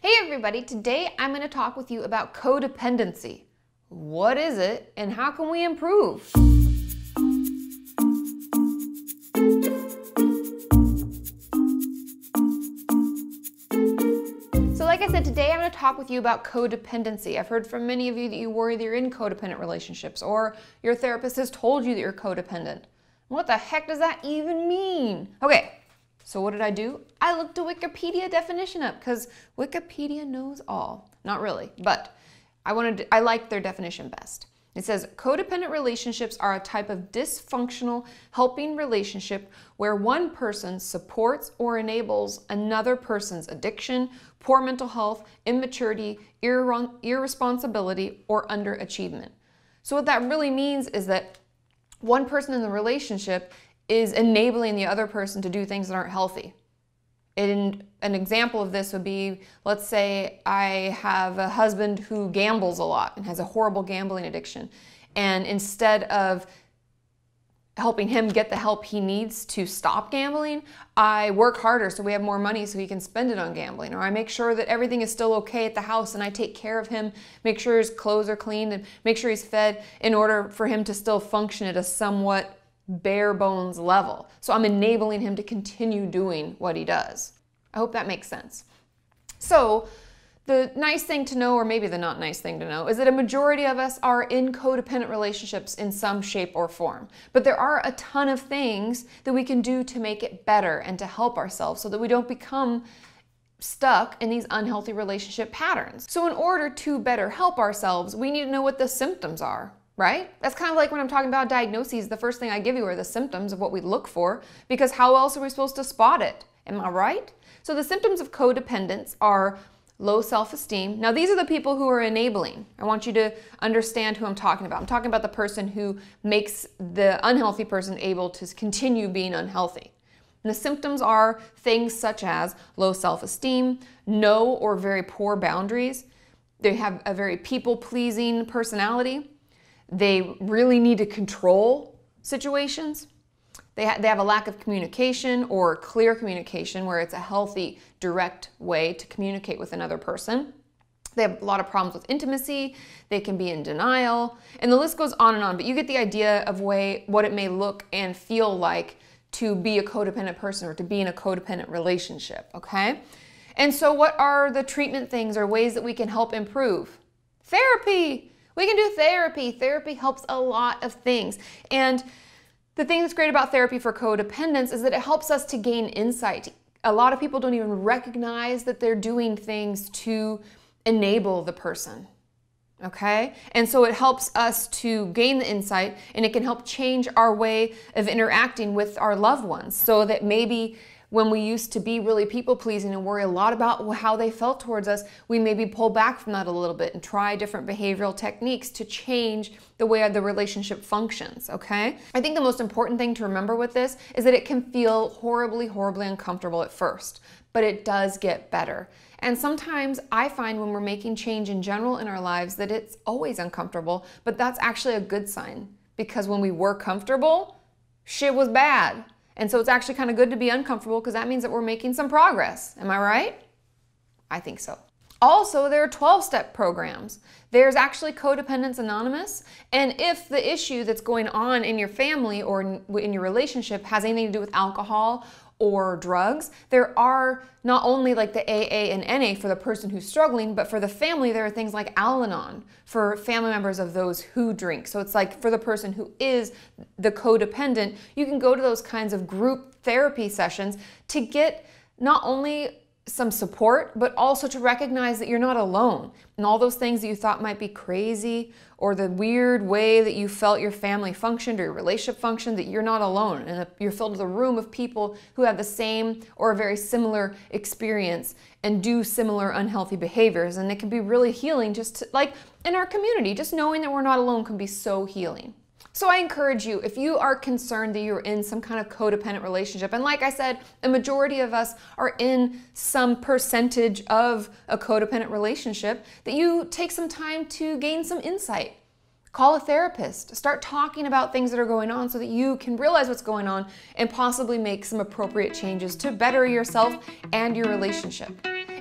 Hey everybody, today I'm going to talk with you about codependency. What is it and how can we improve? So like I said, today I'm going to talk with you about codependency. I've heard from many of you that you worry that you're in codependent relationships or your therapist has told you that you're codependent. What the heck does that even mean? Okay. So what did I do? I looked the Wikipedia definition up because Wikipedia knows all. Not really, but I liked their definition best. It says, codependent relationships are a type of dysfunctional helping relationship where one person supports or enables another person's addiction, poor mental health, immaturity, irresponsibility, or underachievement. So what that really means is that one person in the relationship is enabling the other person to do things that aren't healthy. An example of this would be, let's say I have a husband who gambles a lot and has a horrible gambling addiction. And instead of helping him get the help he needs to stop gambling, I work harder so we have more money so he can spend it on gambling. Or I make sure that everything is still okay at the house and I take care of him, make sure his clothes are cleaned and make sure he's fed in order for him to still function at a somewhat bare bones level. So I'm enabling him to continue doing what he does. I hope that makes sense. So the nice thing to know, or maybe the not nice thing to know, is that a majority of us are in codependent relationships in some shape or form. But there are a ton of things that we can do to make it better and to help ourselves so that we don't become stuck in these unhealthy relationship patterns. So in order to better help ourselves, we need to know what the symptoms are. Right? That's kind of like when I'm talking about diagnoses, the first thing I give you are the symptoms of what we look for, because how else are we supposed to spot it? Am I right? So the symptoms of codependence are low self-esteem. Now these are the people who are enabling. I want you to understand who I'm talking about. I'm talking about the person who makes the unhealthy person able to continue being unhealthy. And the symptoms are things such as low self-esteem, no or very poor boundaries. They have a very people-pleasing personality. They really need to control situations. They have a lack of communication or clear communication where it's a healthy, direct way to communicate with another person. They have a lot of problems with intimacy. They can be in denial. And the list goes on and on, but you get the idea of what it may look and feel like to be a codependent person or to be in a codependent relationship, okay? And so what are the treatment things or ways that we can help improve? Therapy! We can do therapy. Therapy helps a lot of things. And the thing that's great about therapy for codependence is that it helps us to gain insight. A lot of people don't even recognize that they're doing things to enable the person. Okay? And so it helps us to gain the insight, and it can help change our way of interacting with our loved ones so that maybe when we used to be really people-pleasing and worry a lot about how they felt towards us, we maybe pull back from that a little bit and try different behavioral techniques to change the way the relationship functions, okay? I think the most important thing to remember with this is that it can feel horribly, horribly uncomfortable at first, but it does get better. And sometimes I find when we're making change in general in our lives that it's always uncomfortable, but that's actually a good sign because when we were comfortable, shit was bad. And so it's actually kind of good to be uncomfortable because that means that we're making some progress. Am I right? I think so. Also, there are 12-step programs. There's actually Codependence Anonymous. And if the issue that's going on in your family or in your relationship has anything to do with alcohol or drugs, there are not only like the AA and NA for the person who's struggling, but for the family, there are things like Al-Anon for family members of those who drink. So it's like for the person who is the codependent, you can go to those kinds of group therapy sessions to get not only some support, but also to recognize that you're not alone. And all those things that you thought might be crazy or the weird way that you felt your family functioned or your relationship functioned, that you're not alone. And you're filled with a room of people who have the same or a very similar experience and do similar unhealthy behaviors. And it can be really healing just to, like in our community, just knowing that we're not alone can be so healing. So I encourage you, if you are concerned that you're in some kind of codependent relationship, and like I said, a majority of us are in some percentage of a codependent relationship, that you take some time to gain some insight. Call a therapist. Start talking about things that are going on so that you can realize what's going on and possibly make some appropriate changes to better yourself and your relationship.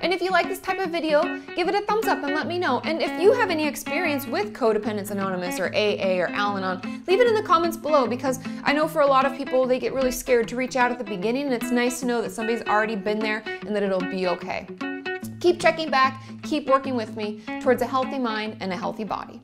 And if you like this type of video, give it a thumbs up and let me know. And if you have any experience with Codependence Anonymous or AA or Al-Anon, leave it in the comments below, because I know for a lot of people, they get really scared to reach out at the beginning, and it's nice to know that somebody's already been there and that it'll be okay. Keep checking back, keep working with me towards a healthy mind and a healthy body.